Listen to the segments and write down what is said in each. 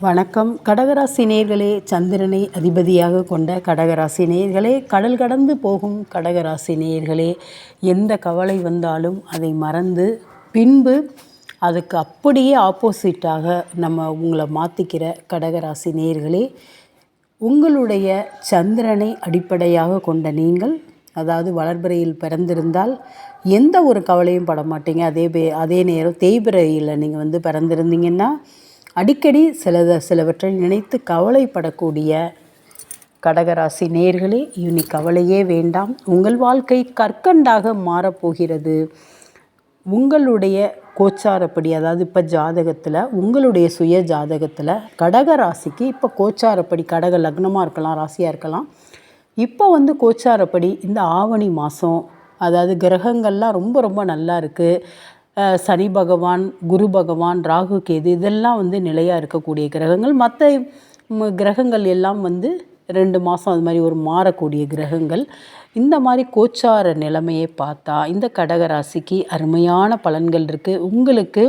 வணக்கம். கடகராசி நேயர்களே, சந்திரனை அதிபதியாக கொண்ட கடகராசி நேயர்களே, கடல் கடந்து போகும் கடகராசி நேயர்களே, எந்த கவலை வந்தாலும் அதை மறந்து பின்பு அதுக்கு அப்படியே ஆப்போசிட்டாக நம்ம உங்களை மாற்றிக்கிற கடகராசி நேயர்களே, உங்களுடைய சந்திரனை அடிப்படையாக கொண்ட நீங்கள், அதாவது வளர்பிறையில் பிறந்திருந்தால் எந்த ஒரு கவலையும் பட மாட்டீங்க. அதே நேரம் தேய்பிறையில் நீங்கள் பிறந்திருந்தீங்கன்னா அடிக்கடி சிலவற்றை நினைத்து கவலைப்படக்கூடிய கடகராசி நேயர்களே, இனி கவலையே வேண்டாம். உங்கள் வாழ்க்கை கற்கண்டாக மாறப்போகிறது. உங்களுடைய கோச்சாரப்படி, அதாவது இப்போ ஜாதகத்தில் உங்களுடைய சுய ஜாதகத்தில் கடகராசிக்கு இப்போ கோச்சாரப்படி, கடக லக்னமாக இருக்கலாம், ராசியாக இருக்கலாம், இப்போ கோச்சாரப்படி இந்த ஆவணி மாதம், அதாவது கிரகங்கள்லாம் ரொம்ப ரொம்ப நல்லா இருக்குது. சனி பகவான், குரு பகவான், ராகு கேது இதெல்லாம் நிலையாக இருக்கக்கூடிய கிரகங்கள். மற்ற கிரகங்கள் எல்லாம் 2 மாதம் அது மாதிரி ஒரு மாறக்கூடிய கிரகங்கள். இந்த மாதிரி கோச்சார நிலைமையை பார்த்தா இந்த கடகராசிக்கு அருமையான பலன்கள் இருக்குது. உங்களுக்கு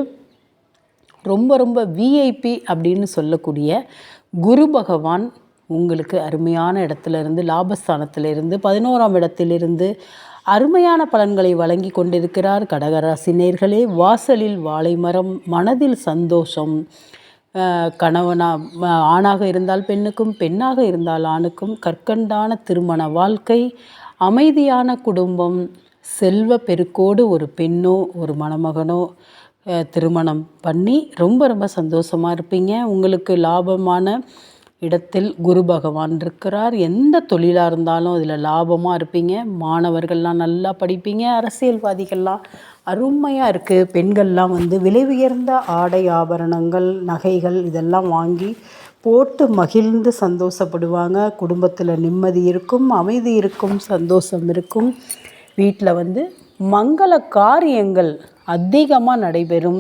ரொம்ப ரொம்ப விஐபி அப்படின்னு சொல்லக்கூடிய குரு பகவான் உங்களுக்கு அருமையான இடத்துலேருந்து, லாபஸ்தானத்திலிருந்து, 11ஆம் இடத்திலிருந்து அருமையான பலன்களை வழங்கி கொண்டிருக்கிறார். கடகராசி நேயர்களே, வாசலில் வாழை மரம், மனதில் சந்தோஷம். ஆணாக இருந்தால் பெண்ணுக்கும், பெண்ணாக இருந்தால் ஆணுக்கும் கற்கண்டான திருமண வாழ்க்கை, அமைதியான குடும்பம், செல்வ பெருக்கோடு ஒரு பெண்ணோ ஒரு மணமகனோ திருமணம் பண்ணி ரொம்ப ரொம்ப சந்தோஷமாக இருப்பீங்க. உங்களுக்கு லாபமான இடத்தில் குரு பகவான் இருக்கிறார். எந்த தொழிலாக இருந்தாலும் அதில் லாபமாக இருப்பீங்க. மாணவர்கள்லாம் நல்லா படிப்பீங்க. அரசியல்வாதிகள்லாம் அருமையாக இருக்குது. பெண்கள்லாம் விலை உயர்ந்த ஆடை ஆபரணங்கள், நகைகள் இதெல்லாம் வாங்கி போட்டு மகிழ்ந்து சந்தோஷப்படுவாங்க. குடும்பத்தில் நிம்மதி இருக்கும், அமைதி இருக்கும், சந்தோஷம் இருக்கும். வீட்டில் மங்கள காரியங்கள் அதிகமாக நடைபெறும்.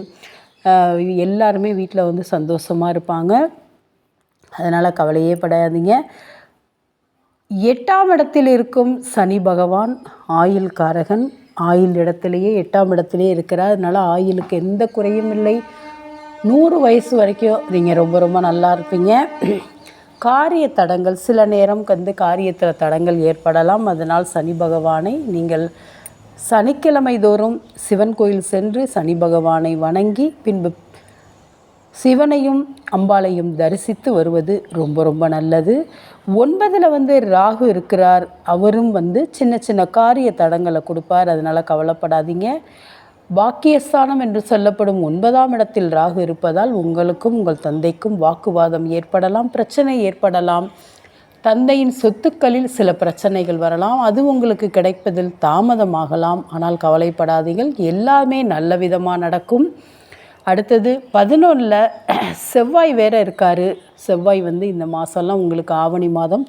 எல்லாருமே வீட்டில் சந்தோஷமாக இருப்பாங்க. அதனால் கவலையே படாதீங்க. 8ஆம் இடத்தில் இருக்கும் சனி பகவான் ஆயுள் காரகன். ஆயுள் இடத்துலையே 8ஆம் இடத்துலையே இருக்கிறார். அதனால் ஆயுளுக்கு எந்த குறையும் இல்லை. 100 வயசு வரைக்கும் நீங்கள் ரொம்ப ரொம்ப நல்லா இருப்பீங்க. காரிய தடங்கள் சில நேரம் காரியத்தில் தடங்கள் ஏற்படலாம். அதனால் சனி பகவானை நீங்கள் சனிக்கிழமை தோறும் சிவன் கோயில் சென்று சனி பகவானை வணங்கி பின்பு சிவனையும் அம்பாளையும் தரிசித்து வருவது ரொம்ப ரொம்ப நல்லது. 9ல் ராகு இருக்கிறார். அவரும் சின்ன சின்ன காரிய தடங்களை கொடுப்பார். அதனால் கவலைப்படாதீங்க. பாக்கியஸ்தானம் என்று சொல்லப்படும் 9ஆம் இடத்தில் ராகு இருப்பதால் உங்களுக்கும் உங்கள் தந்தைக்கும் வாக்குவாதம் ஏற்படலாம், பிரச்சனை ஏற்படலாம். தந்தையின் சொத்துக்களில் சில பிரச்சனைகள் வரலாம். அது உங்களுக்கு கிடைப்பதில் தாமதமாகலாம். ஆனால் கவலைப்படாதீர்கள், எல்லாமே நல்ல விதமாக நடக்கும். அடுத்தது 11ல் செவ்வாய் வேறு இருக்கார். செவ்வாய் இந்த மாதம்லாம் உங்களுக்கு ஆவணி மாதம்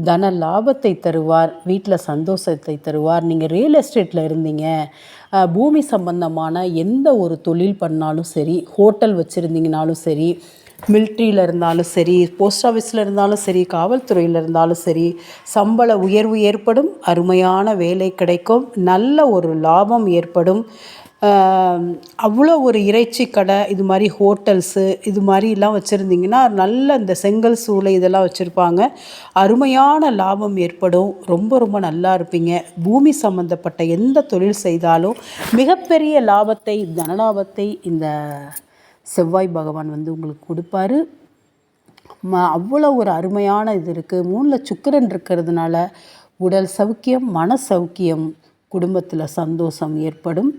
தன லாபத்தை தருவார், வீட்டில் சந்தோஷத்தை தருவார். நீங்கள் ரியல் எஸ்டேட்டில் இருந்தீங்க, பூமி சம்பந்தமான எந்த ஒரு தொழில் பண்ணாலும் சரி, ஹோட்டல் வச்சுருந்தீங்கனாலும் சரி, மிலிட்ரியில் இருந்தாலும் சரி, போஸ்ட் ஆஃபீஸில் இருந்தாலும் சரி, காவல்துறையில் இருந்தாலும் சரி, சம்பள உயர்வு ஏற்படும், அருமையான வேலை கிடைக்கும், நல்ல ஒரு லாபம் ஏற்படும். அவ்வளோ ஒரு இறைச்சி கடை, இது மாதிரி ஹோட்டல்ஸு இது மாதிரிலாம் வச்சுருந்திங்கன்னா நல்ல இந்த செங்கல் சூளை இதெல்லாம் வச்சுருப்பாங்க. அருமையான லாபம் ஏற்படும். ரொம்ப ரொம்ப நல்லா இருப்பீங்க. பூமி சம்மந்தப்பட்ட எந்த தொழில் செய்தாலும் மிகப்பெரிய லாபத்தை, தனலாபத்தை இந்த செவ்வாய் பகவான் உங்களுக்கு கொடுப்பாரு. அவ்வளோ ஒரு அருமையான இது இருக்குது. 3ல் சுக்கிரன் இருக்கிறதுனால உடல் சௌக்கியம், மன சௌக்கியம், குடும்பத்தில் சந்தோஷம் ஏற்படும்.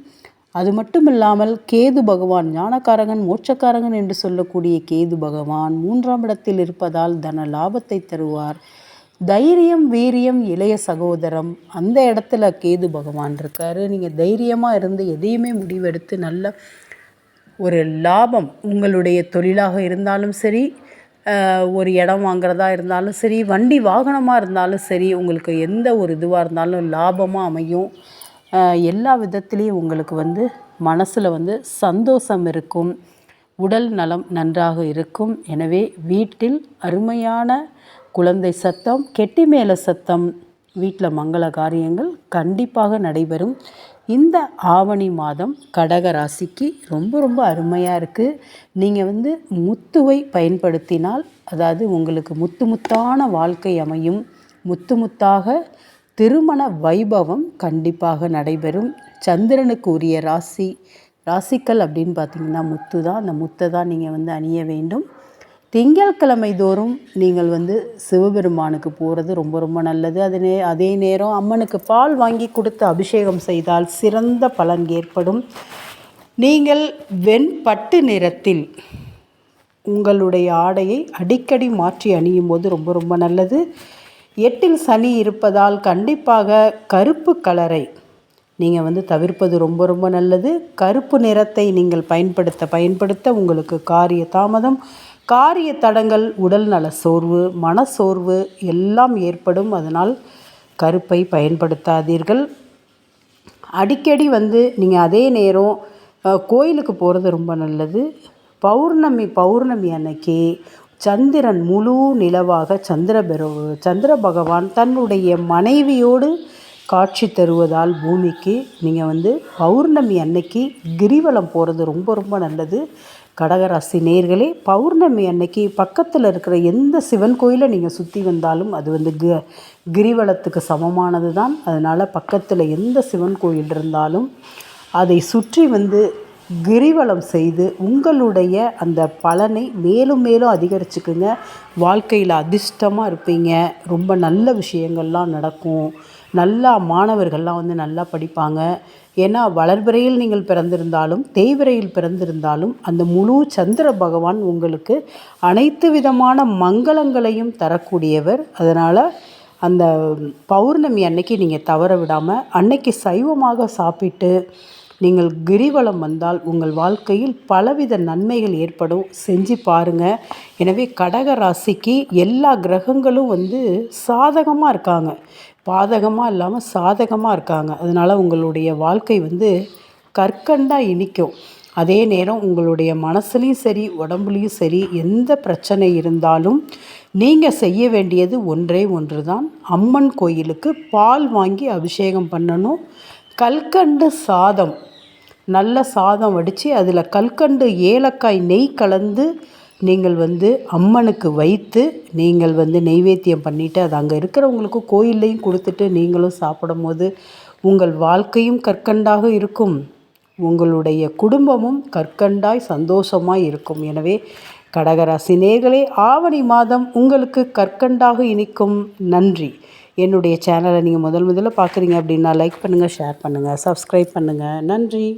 அது மட்டும் இல்லாமல் கேது பகவான் ஞானக்காரகன், மோட்சக்காரகன் என்று சொல்லக்கூடிய கேது பகவான் 3ஆம் இடத்தில் இருப்பதால் தன லாபத்தை தருவார். தைரியம், வீரியம், இளைய சகோதரம், அந்த இடத்துல கேது பகவான் இருக்கார். நீங்கள் தைரியமாக இருந்து எதையுமே முடிவெடுத்து நல்ல ஒரு லாபம், உங்களுடைய தொழிலாக இருந்தாலும் சரி, ஒரு இடம் வாங்குறதா இருந்தாலும் சரி, வண்டி வாகனமாக இருந்தாலும் சரி, உங்களுக்கு எந்த ஒரு இதுவாக இருந்தாலும் லாபமாக அமையும். எல்லா விதத்துலேயும் உங்களுக்கு மனசில் சந்தோஷம் இருக்கும். உடல் நலம் நன்றாக இருக்கும். எனவே வீட்டில் அருமையான குழந்தை சத்தம், கெட்டி மேள சத்தம், வீட்டில் மங்கள காரியங்கள் கண்டிப்பாக நடைபெறும். இந்த ஆவணி மாதம் கடக ராசிக்கு ரொம்ப ரொம்ப அருமையாக இருக்குது. நீங்கள் முத்துவை பயன்படுத்தினால், அதாவது உங்களுக்கு முத்து முத்தான வாழ்க்கை அமையும். முத்து முத்தாக திருமண வைபவம் கண்டிப்பாக நடைபெறும். சந்திரனுக்கு உரிய ராசிக்கள் அப்படின்னு பார்த்திங்கன்னா முத்து தான். அந்த முத்தை தான் நீங்கள் அணிய வேண்டும். திங்கட்கிழமை தோறும் நீங்கள் சிவபெருமானுக்கு போகிறது ரொம்ப ரொம்ப நல்லது. அதே நேரம் அம்மனுக்கு பால் வாங்கி கொடுத்து அபிஷேகம் செய்தால் சிறந்த பலன் ஏற்படும். நீங்கள் வெண்பட்டு நிறத்தில் உங்களுடைய ஆடையை அடிக்கடி மாற்றி அணியும் போது ரொம்ப ரொம்ப நல்லது. 8இல் சனி இருப்பதால் கண்டிப்பாக கருப்பு கலரை நீங்கள் தவிர்ப்பது ரொம்ப ரொம்ப நல்லது. கருப்பு நிறத்தை நீங்கள் பயன்படுத்த உங்களுக்கு காரிய தாமதம், காரிய தடங்கள், உடல் நல சோர்வு, மனசோர்வு எல்லாம் ஏற்படும். அதனால் கருப்பை பயன்படுத்தாதீர்கள். அடிக்கடி நீங்கள் அதே நேரம் கோயிலுக்கு போகிறது ரொம்ப நல்லது. பௌர்ணமி அன்னைக்கு சந்திரன் முழு நிலவாக சந்திர பகவான் தன்னுடைய மனைவியோடு காட்சி தருவதால் பூமிக்கு நீங்கள் பௌர்ணமி அன்னைக்கு கிரிவலம் போகிறது ரொம்ப ரொம்ப நல்லது. கடகராசி நேயர்களே, பௌர்ணமி அன்னைக்கு பக்கத்தில் இருக்கிற எந்த சிவன் கோயிலை நீங்கள் சுற்றி வந்தாலும் அது கிரிவலத்துக்கு சமமானது தான். அதனால் பக்கத்தில் எந்த சிவன் கோயில் இருந்தாலும் அதை சுற்றி கிரிவலம் செய்து உங்களுடைய அந்த பலனை மேலும் மேலும் அதிகரிச்சுக்குங்க. வாழ்க்கையில் அதிர்ஷ்டமாக இருப்பீங்க. ரொம்ப நல்ல விஷயங்கள்லாம் நடக்கும். நல்லா மாணவர்கள்லாம் நல்லா படிப்பாங்க. ஏன்னா வளர்பிறையில் நீங்கள் பிறந்திருந்தாலும் தேய்பிறையில் பிறந்திருந்தாலும் அந்த முழு சந்திர பகவான் உங்களுக்கு அனைத்து விதமான மங்களங்களையும் தரக்கூடியவர். அதனால் அந்த பௌர்ணமி அன்னைக்கு நீங்கள் தவற விடாமல் அன்னைக்கு சைவமாக சாப்பிட்டு நீங்கள் கிரிவலம் வந்தால் உங்கள் வாழ்க்கையில் பலவித நன்மைகள் ஏற்படும். செஞ்சு பாருங்கள். எனவே கடக ராசிக்கு எல்லா கிரகங்களும் சாதகமாக இருக்காங்க, பாதகமாக இல்லாமல் சாதகமாக இருக்காங்க. அதனால் உங்களுடைய வாழ்க்கை கற்கண்டாக இனிக்கும். அதே நேரம் உங்களுடைய மனசுலேயும் சரி உடம்புலேயும் சரி எந்த பிரச்சனை இருந்தாலும் நீங்கள் செய்ய வேண்டியது ஒன்றே ஒன்று தான். அம்மன் கோயிலுக்கு பால் வாங்கி அபிஷேகம் பண்ணணும். கல்கண்டு சாதம், நல்ல சாதம் வடித்து அதில் கல்கண்டு ஏலக்காய் நெய் கலந்து நீங்கள் அம்மனுக்கு வைத்து நீங்கள் நெய்வேத்தியம் பண்ணிவிட்டு அது அங்கே இருக்கிறவங்களுக்கு கோயில்லையும் கொடுத்துட்டு நீங்களும் சாப்பிடும் போது உங்கள் வாழ்க்கையும் கற்கண்டாக இருக்கும், உங்களுடைய குடும்பமும் கற்கண்டாய் சந்தோஷமாய் இருக்கும். எனவே கடகராசி நேயர்களே, ஆவணி மாதம் உங்களுக்கு கற்கண்டாக இனிக்கும். நன்றி. என்னுடைய சேனலை நீங்கள் முதல்ல பார்க்குறீங்க அப்படின்னா லைக் பண்ணுங்கள், ஷேர் பண்ணுங்கள், சப்ஸ்கிரைப் பண்ணுங்கள். நன்றி.